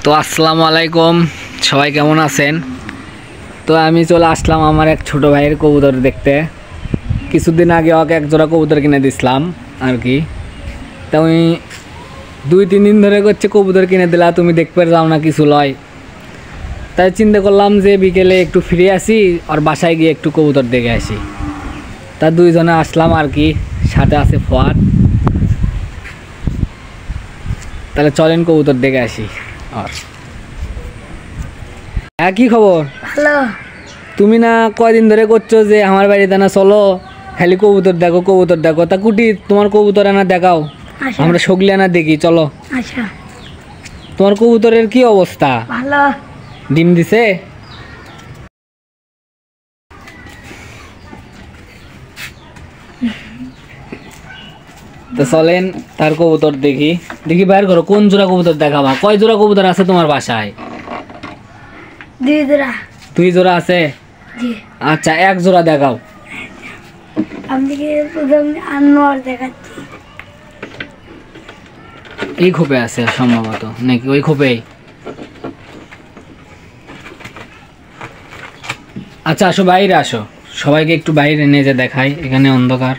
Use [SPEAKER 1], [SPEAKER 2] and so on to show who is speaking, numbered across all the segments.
[SPEAKER 1] তো আসসালামু আলাইকুম, সবাই কেমন আছেন? তো আমি চলে আসলাম আমার এক ছোট ভাইয়ের কবুতর দেখতে। কিছুদিন আগে ওকে এক জোড়া কবুতর কিনে দিছিলাম আর কি। তা আমি 2-3 দিন ধরে করছে কবুতর কিনে দিলা, তুমি দেখতে যাও না কিছু লয়। তাই চিন্তা করলাম যে বিকেলে একটু ফিরে আসি আর বাসায় গিয়ে একটু কবুতর দেখে আসি। তা দুইজনে আসলাম আর কি, সাথে আছে ফোয়াদ। তাহলে চলেন কবুতর দেখে আসি। আর হ্যাঁ, কি খবর?
[SPEAKER 2] হ্যালো।
[SPEAKER 1] তুমি না কয়দিন ধরে করছো যে আমার বাড়িতে না চলো, খালি কবুতর দেখো কবুতর দেখো। তা কুটি তোমার কবুতর আনা দেখাও, আমরা সগলি আনা দেখি চলো।
[SPEAKER 2] আচ্ছা,
[SPEAKER 1] তোমার কবুতরের কি অবস্থা?
[SPEAKER 2] ভালো।
[SPEAKER 1] ডিম দিছে? তো চলেন তার কবুতর দেখি। দেখি বাইর করো কোন জোড়া কবুতর দেখাবা। কয় জোড়া কবুতর আছে তোমার বাসায়?
[SPEAKER 2] 2 জোড়া।
[SPEAKER 1] 2 জোড়া আছে?
[SPEAKER 2] জি।
[SPEAKER 1] আচ্ছা, এক জোড়া দেখাও।
[SPEAKER 2] আমি প্রথম আনোয়ার দেখাচ্ছি।
[SPEAKER 1] এই খোপে আছে সম্ভবত, নাকি ওই খোপেই? আচ্ছা আসো, বাইরে আসো, সবাইকে একটু বাইরে নিয়ে যে দেখাই, এখানে অন্ধকার।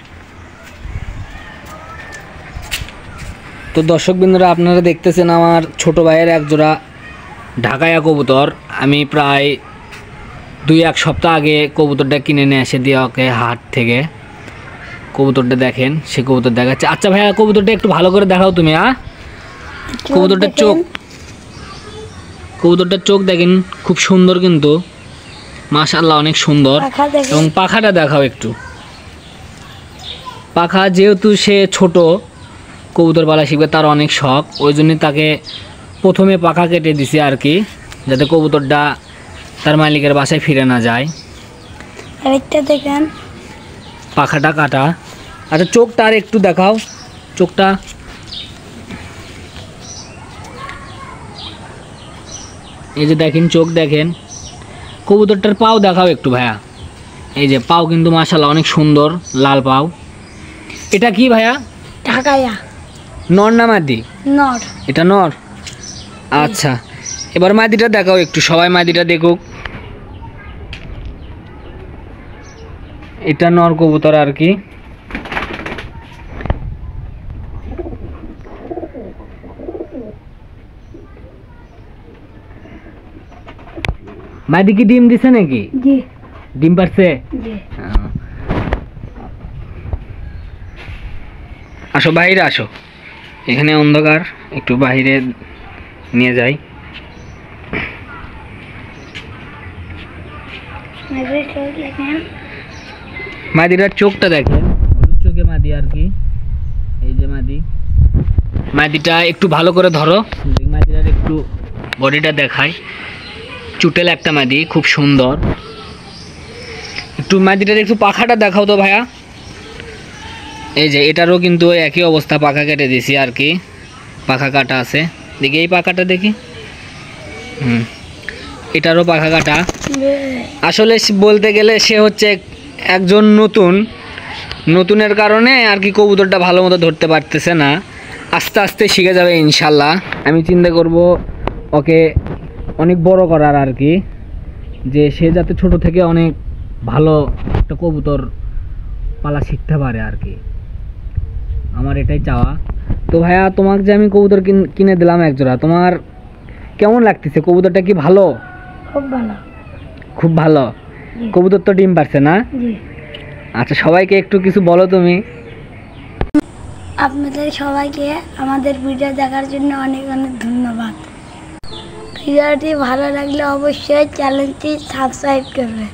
[SPEAKER 1] তো দর্শক বিন্দুরা, আপনারা দেখতেছেন আমার ছোট ভাইয়ের এক জোড়া ঢাকায়া কবুতর। আমি প্রায় 2-1 সপ্তাহ আগে কবুতরটা কিনে নিয়ে এসে দিয়ে ওকে হাট থেকে। কবুতরটা দেখেন, সে কবুতর দেখাচ্ছে। আচ্ছা ভাইয়া, কবুতরটা একটু ভালো করে দেখাও তুমি। কবুতরটার চোখ দেখেন, খুব সুন্দর কিন্তু, মাশাআল্লাহ অনেক সুন্দর। এবং পাখাটা দেখাও একটু। পাখা, যেহেতু সে ছোট কবুতর পালা শিখবে, তার অনেক শখ, ওই জন্যই তাকে প্রথমে পাখা কেটে দিছি আর কি, যাতে কবুতরটা তার মালিকের বাসায় ফিরে না যায়।
[SPEAKER 2] দেখেন
[SPEAKER 1] পাখাটা কাটা। আচ্ছা, চোখটা আর একটু দেখাও, চোখটা। এই যে দেখেন, চোখ দেখেন। কবুতরটার পাও দেখাও একটু ভাইয়া। এই যে পাও কিন্তু মাশাআল্লাহ অনেক সুন্দর, লাল পাও। এটা কি ভাইয়া?
[SPEAKER 2] ঢাকায়া।
[SPEAKER 1] নর না মাদি?
[SPEAKER 2] নর।
[SPEAKER 1] এটা নর। আচ্ছা, এবার মাদিটা দেখাও একটু, সবাই মাদিটা দেখুক। এটা নর কবুতর আর কি। মাদি কি ডিম দিছে নাকি?
[SPEAKER 2] জি।
[SPEAKER 1] ডিম পারছে?
[SPEAKER 2] জি।
[SPEAKER 1] আসো, বাইরে আসো, এখানে অন্ধকার, একটু বাইরে নিয়ে যাই। মাদিটার চোখটা দেখেন, চোখে মাদি আর কি। এই যে মাদিটা একটু ভালো করে ধরো, মাদিটার একটু বডিটা দেখায়। চুটেল একটা মাদি, খুব সুন্দর। একটু মাদিটার একটু পাখাটা দেখাও তো ভাইয়া। এই যে এটারও কিন্তু একই অবস্থা, পাখা কেটে দিছি আর কি, পাখা কাটা আছে। দেখি এই পাখাটা দেখি। এটারও পাখা কাটা। আসলে বলতে গেলে সে হচ্ছে একজন নতুনের কারণে আর কি কবুতরটা ভালো মতো ধরতে পারতেছে না। আস্তে আস্তে শিখে যাবে ইনশাল্লাহ। আমি চিন্তা করব ওকে অনেক বড় করার আর কি, যে সে যাতে ছোট থেকে অনেক ভালো একটা কবুতর পালা শিখতে পারে আর কি, আমার এটাই চাওয়া। তো ভাইয়া, তোমাকে যে আমি কবুতর কিনে দিলাম এক জোড়া, তোমার কেমন লাগতেছে? কবুতরটা কি ভালো?
[SPEAKER 2] খুব ভালো।
[SPEAKER 1] খুব ভালো। কবুতর তো ডিম পারছে না?
[SPEAKER 2] জি।
[SPEAKER 1] আচ্ছা, সবাইকে একটু কিছু বলো তুমি।
[SPEAKER 2] আপনাদের সবাইকে আমাদের ভিডিও দেখার জন্য অনেক অনেক ধন্যবাদ। ভিডিওটি ভালো লাগলে অবশ্যই চ্যানেলটি সাবস্ক্রাইব করবেন।